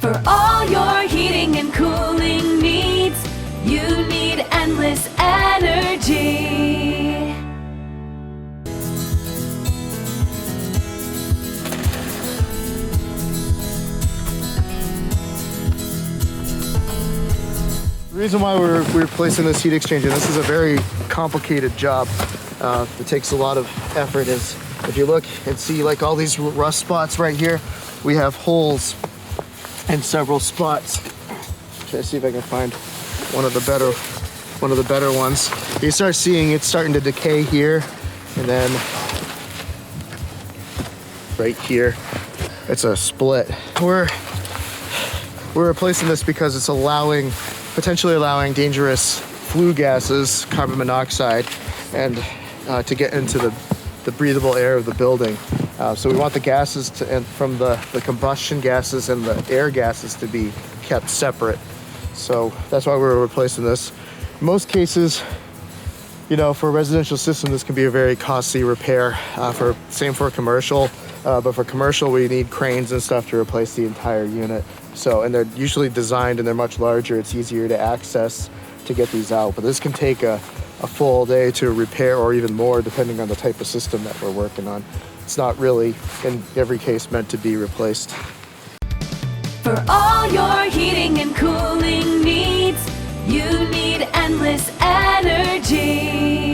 For all your heating and cooling needs, you need endless energy. The reason why we're replacing this heat exchanger, this is a very complicated job. It takes a lot of effort. Is if you look and see like all these rust spots right here, we have holes in several spots. Try to see if I can find one of the better ones. You start seeing it's starting to decay here, and then right here, it's a split. We're replacing this because it's potentially allowing dangerous flue gases, carbon monoxide, and to get into the breathable air of the building. So we want the gases from the combustion gases and the air gases to be kept separate. So that's why we're replacing this. In most cases, for a residential system, this can be a very costly repair. Same for commercial, but for commercial, we need cranes and stuff to replace the entire unit. And they're usually designed and they're much larger. It's easier to access to get these out. But this can take a full day to repair, or even more, depending on the type of system that we're working on. It's not really, in every case, meant to be replaced. For all your heating and cooling needs, you need endless energy.